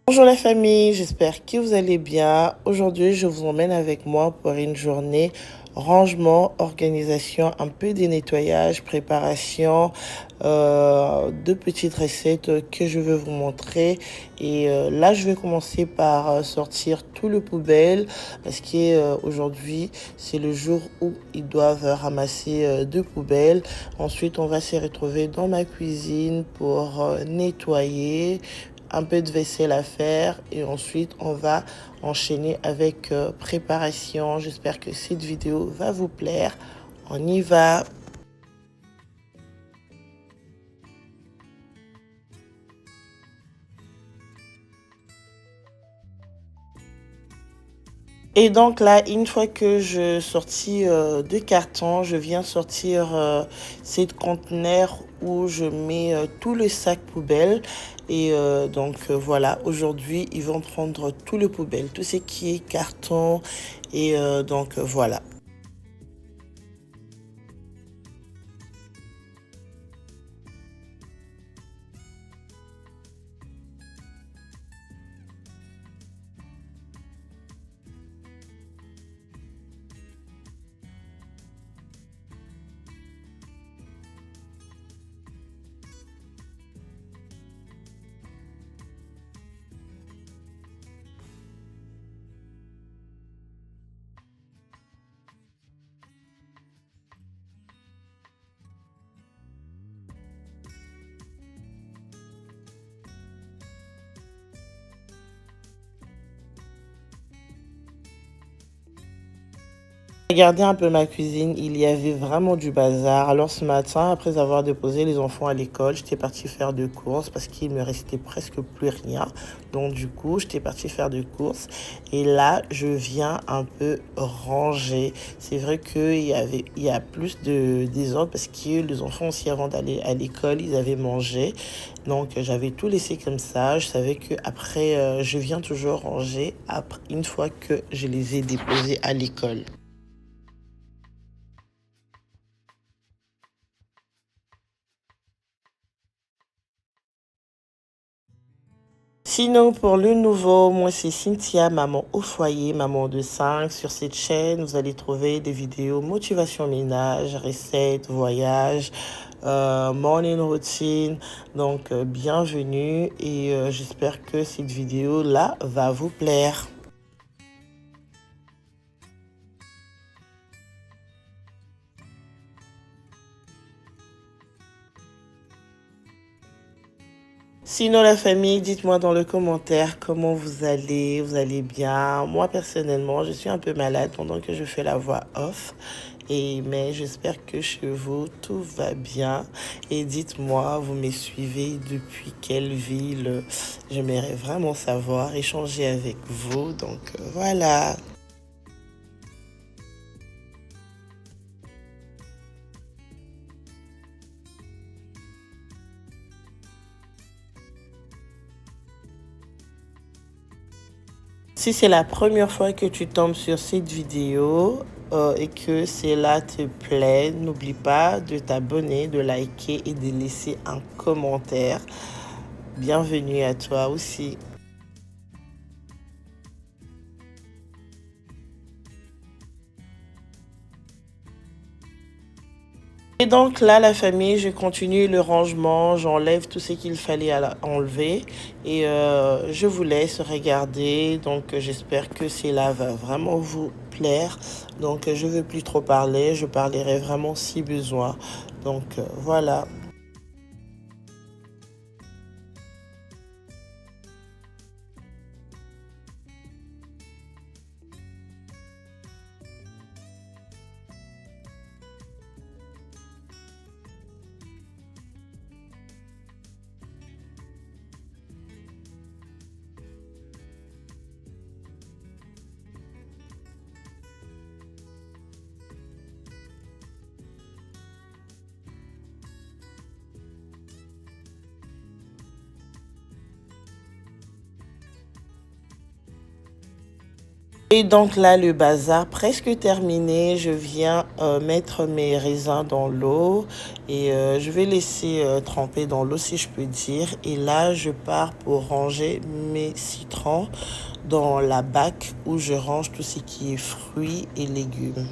Bonjour la famille, j'espère que vous allez bien. Aujourd'hui, je vous emmène avec moi pour une journée rangement, organisation, un peu de nettoyage, préparation, de petites recettes que je veux vous montrer. Et là, je vais commencer par sortir tout le poubelle parce qu'aujourd'hui, c'est le jour où ils doivent ramasser deux poubelles. Ensuite, on va se retrouver dans ma cuisine pour nettoyer, un peu de vaisselle à faire et ensuite on va enchaîner avec préparation. J'espère que cette vidéo va vous plaire. On y va. Et donc là, une fois que je sortis de carton, je viens sortir ces conteneurs où je mets tout le sac poubelle. Et voilà, aujourd'hui, ils vont prendre tout le poubelle, tout ce qui est carton. Et voilà. Regardez un peu ma cuisine, il y avait vraiment du bazar. Alors ce matin, après avoir déposé les enfants à l'école, j'étais partie faire des courses parce qu'il me restait presque plus rien. Donc du coup, j'étais partie faire des courses et là, je viens un peu ranger. C'est vrai il y a plus de désordre parce que les enfants aussi avant d'aller à l'école, ils avaient mangé. Donc j'avais tout laissé comme ça. Je savais que après, je viens toujours ranger après une fois que je les ai déposés à l'école. Sinon, pour le nouveau, moi c'est Cynthia, maman au foyer, maman de 5. Sur cette chaîne, vous allez trouver des vidéos motivation ménage, recettes, voyages, morning routine. Donc, bienvenue et j'espère que cette vidéo-là va vous plaire. Sinon, la famille, dites-moi dans le commentaire comment vous allez bien. Moi, personnellement, je suis un peu malade pendant que je fais la voix off. Mais j'espère que chez vous, tout va bien. Et dites-moi, vous me suivez depuis quelle ville? J'aimerais vraiment savoir, échanger avec vous. Donc, voilà. Si c'est la première fois que tu tombes sur cette vidéo et que cela te plaît, n'oublie pas de t'abonner, de liker et de laisser un commentaire. Bienvenue à toi aussi. Et donc là, la famille, je continue le rangement, j'enlève tout ce qu'il fallait enlever et je vous laisse regarder. Donc j'espère que cela va vraiment vous plaire. Donc je ne veux plus trop parler, je parlerai vraiment si besoin. Donc voilà. Et donc là, le bazar presque terminé. Je viens mettre mes raisins dans l'eau et je vais laisser tremper dans l'eau si je peux dire. Et là, je pars pour ranger mes citrons dans la bac où je range tout ce qui est fruits et légumes.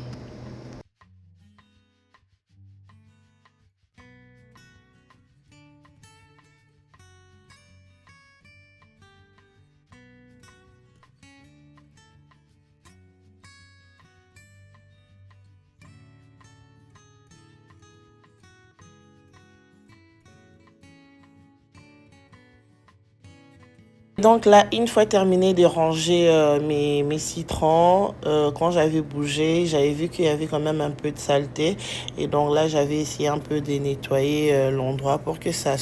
Donc là, une fois terminé de ranger mes citrons, quand j'avais bougé, j'avais vu qu'il y avait quand même un peu de saleté. Et donc là, j'avais essayé un peu de nettoyer l'endroit pour que ça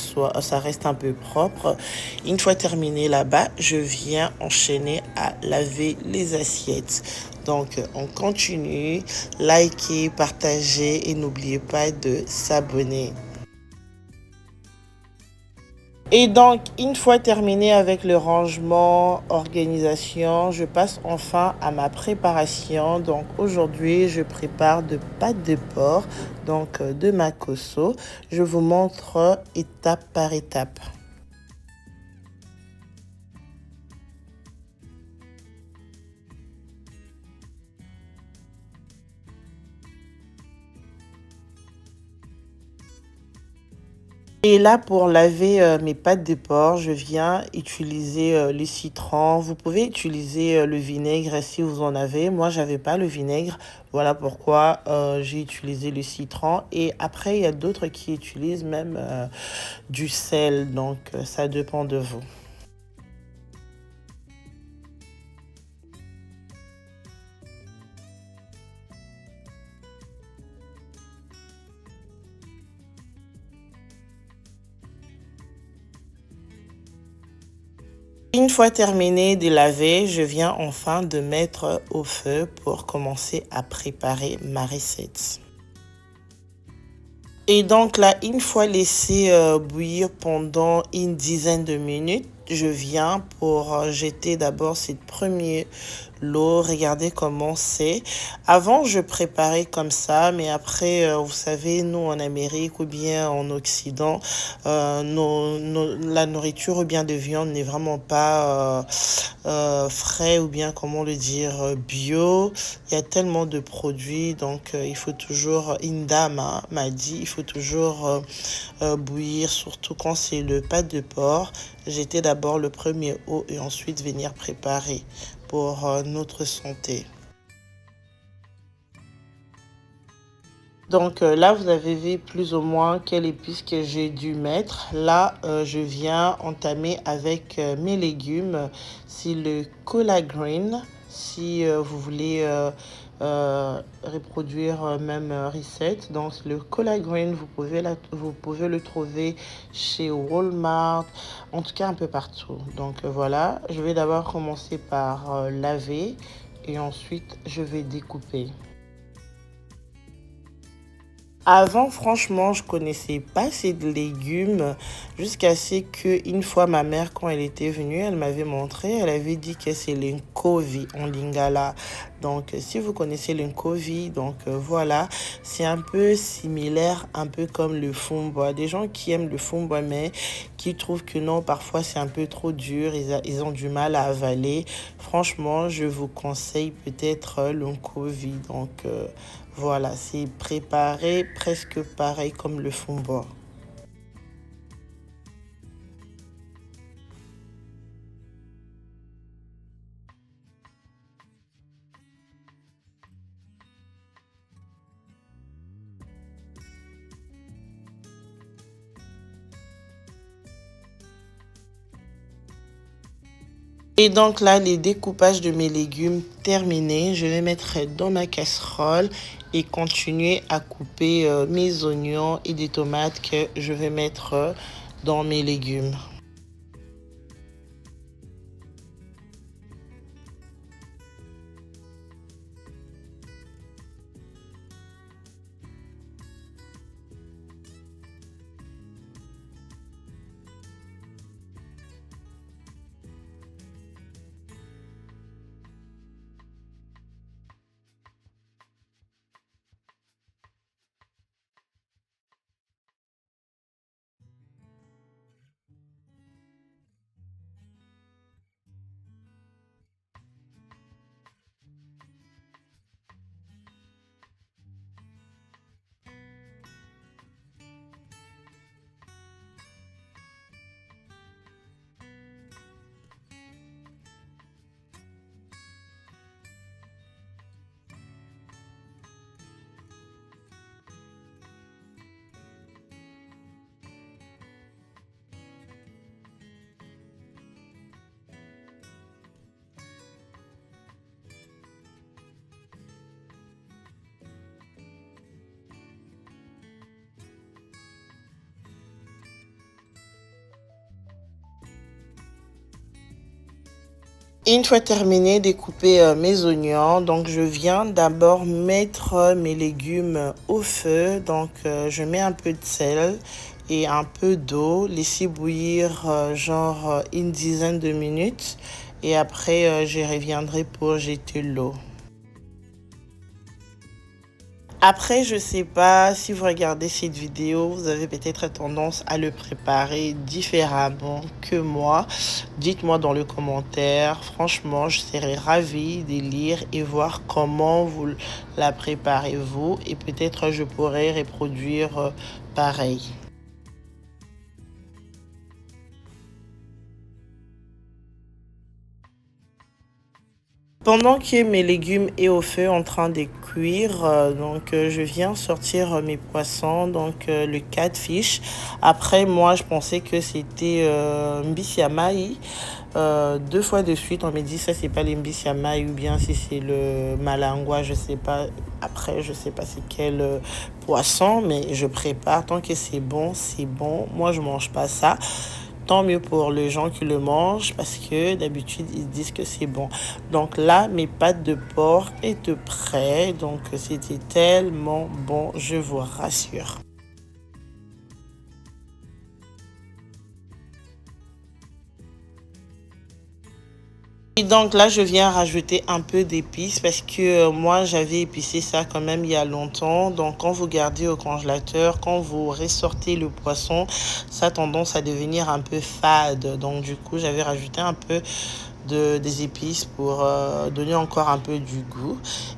reste un peu propre. Une fois terminé là-bas, je viens enchaîner à laver les assiettes. Donc, on continue, likez, partagez et n'oubliez pas de s'abonner. Et donc, une fois terminé avec le rangement, organisation, je passe enfin à ma préparation. Donc, aujourd'hui, je prépare de pâtes de porc, donc de macosso. Je vous montre étape par étape. Et là, pour laver mes pâtes de porc, je viens utiliser le citron. Vous pouvez utiliser le vinaigre si vous en avez. Moi, j'avais pas le vinaigre. Voilà pourquoi j'ai utilisé le citron. Et après, il y a d'autres qui utilisent même du sel. Donc, ça dépend de vous. Une fois terminé de laver, je viens enfin de mettre au feu pour commencer à préparer ma recette. Et donc là, une fois laissé bouillir pendant une dizaine de minutes, je viens pour jeter d'abord cette première lot. Regardez comment c'est. Avant, je préparais comme ça, mais après, vous savez, nous en Amérique ou bien en Occident, la nourriture ou bien de viande n'est vraiment pas frais ou bien, comment le dire, bio. Il y a tellement de produits, donc il faut toujours, une dame m'a dit, il faut toujours bouillir, surtout quand c'est le pâte de porc. Jeter d'abord le premier eau et ensuite venir préparer pour notre santé. Donc là, vous avez vu plus ou moins quelle épice que j'ai dû mettre. Là, je viens entamer avec mes légumes. C'est le collard green. Si vous voulez reproduire même recette. Donc le collard green, vous pouvez le trouver chez Walmart, en tout cas un peu partout. Donc voilà, je vais d'abord commencer par laver et ensuite je vais découper. Avant, franchement, je connaissais pas ces légumes jusqu'à ce que une fois ma mère, quand elle était venue, elle m'avait montré, elle avait dit que c'est l'enkovi en lingala. Donc, si vous connaissez l'enkovi, donc voilà, c'est un peu similaire, un peu comme le fumba. Des gens qui aiment le fumba, mais qui trouvent que non, parfois c'est un peu trop dur, ils ont du mal à avaler. Franchement, je vous conseille peut-être l'enkovi. Donc, voilà, c'est préparé presque pareil comme le fond-bois. Et donc là, les découpages de mes légumes terminés, je les mettrai dans ma casserole et continuer à couper mes oignons et des tomates que je vais mettre dans mes légumes. Une fois terminé, découper mes oignons. Donc, je viens d'abord mettre mes légumes au feu. Donc, je mets un peu de sel et un peu d'eau. Laisser bouillir genre une dizaine de minutes. Et après, je reviendrai pour jeter l'eau. Après, je sais pas si vous regardez cette vidéo, vous avez peut-être tendance à le préparer différemment que moi. Dites-moi dans le commentaire. Franchement, je serais ravie de lire et voir comment vous la préparez vous. Et peut-être je pourrais reproduire pareil. Pendant que mes légumes est au feu en train de cuire, je viens sortir mes poissons, le catfish. Après, moi, je pensais que c'était mbisiamai. Deux fois de suite, on me dit ça, c'est pas le mbisiamai ou bien si c'est le malangua, je sais pas. Après, je sais pas c'est quel poisson, mais je prépare. Tant que c'est bon, c'est bon. Moi, je mange pas ça. Tant mieux pour les gens qui le mangent parce que d'habitude ils disent que c'est bon. Donc là, mes pâtes de porc étaient prêtes. Donc c'était tellement bon, je vous rassure. Et donc là, je viens rajouter un peu d'épices parce que moi, j'avais épicé ça quand même il y a longtemps. Donc quand vous gardez au congélateur, quand vous ressortez le poisson, ça a tendance à devenir un peu fade. Donc du coup, j'avais rajouté un peu des épices pour donner encore un peu du goût.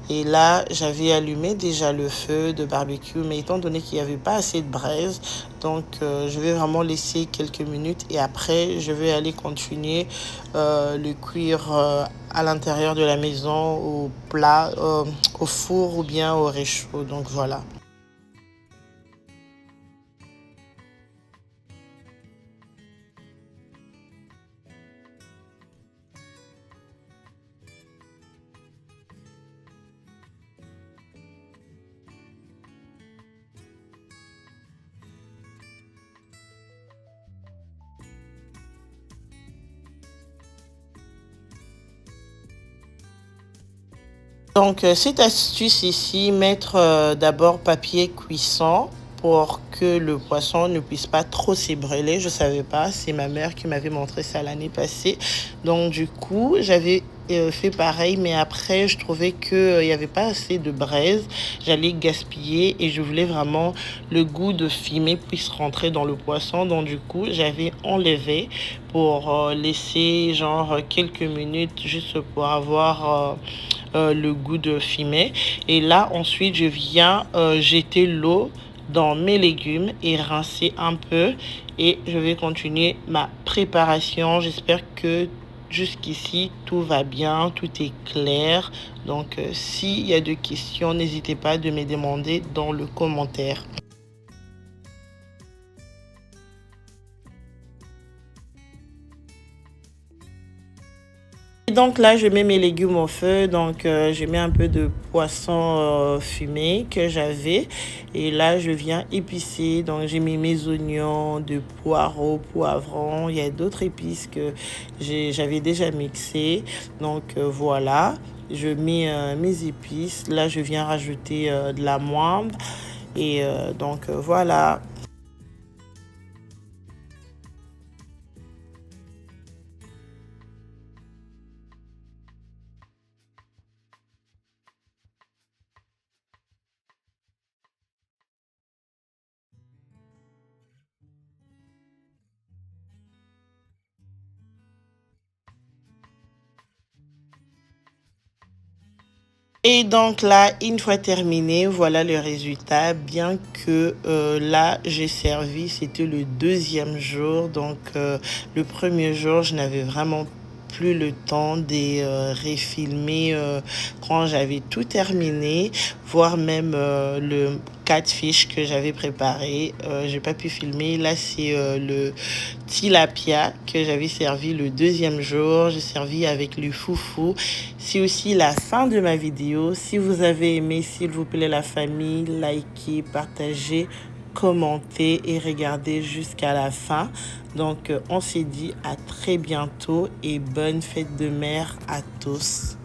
Et là, j'avais allumé déjà le feu de barbecue, mais étant donné qu'il n'y avait pas assez de braise, je vais vraiment laisser quelques minutes et après, je vais aller continuer le cuire à l'intérieur de la maison, au plat, au four ou bien au réchaud. Donc voilà. Cette astuce ici, mettre d'abord papier cuisson pour que le poisson ne puisse pas trop s'ébréler. Je savais pas, c'est ma mère qui m'avait montré ça l'année passée. Donc, du coup, j'avais fait pareil, mais après, je trouvais qu'il n'y avait pas assez de braise. J'allais gaspiller et je voulais vraiment le goût de fumée puisse rentrer dans le poisson. Donc, du coup, j'avais enlevé pour laisser genre quelques minutes juste pour avoir le goût de fumée. Et là, ensuite, je viens jeter l'eau dans mes légumes et rincer un peu. Et je vais continuer ma préparation. J'espère que jusqu'ici, tout va bien, tout est clair. S'il y a des questions, n'hésitez pas de me demander dans le commentaire. Et donc là, je mets mes légumes au feu. Je mets un peu de poisson fumé que j'avais. Et là, je viens épicer. Donc, j'ai mis mes oignons, de poireaux, poivrons. Il y a d'autres épices que j'avais déjà mixées. Voilà. Je mets mes épices. Là, je viens rajouter de la moindre. Et voilà. Et donc là, une fois terminé, voilà le résultat. Bien que là, j'ai servi, c'était le deuxième jour. Le premier jour, je n'avais vraiment plus le temps de refilmer quand j'avais tout terminé, voire même le catfish que j'avais préparé. J'ai pas pu filmer. Là, c'est le tilapia que j'avais servi le deuxième jour. J'ai servi avec le foufou. C'est aussi la fin de ma vidéo. Si vous avez aimé, s'il vous plaît, la famille, likez, partagez. commenter et regarder jusqu'à la fin. Donc, on s'est dit à très bientôt et bonne fête de mer à tous.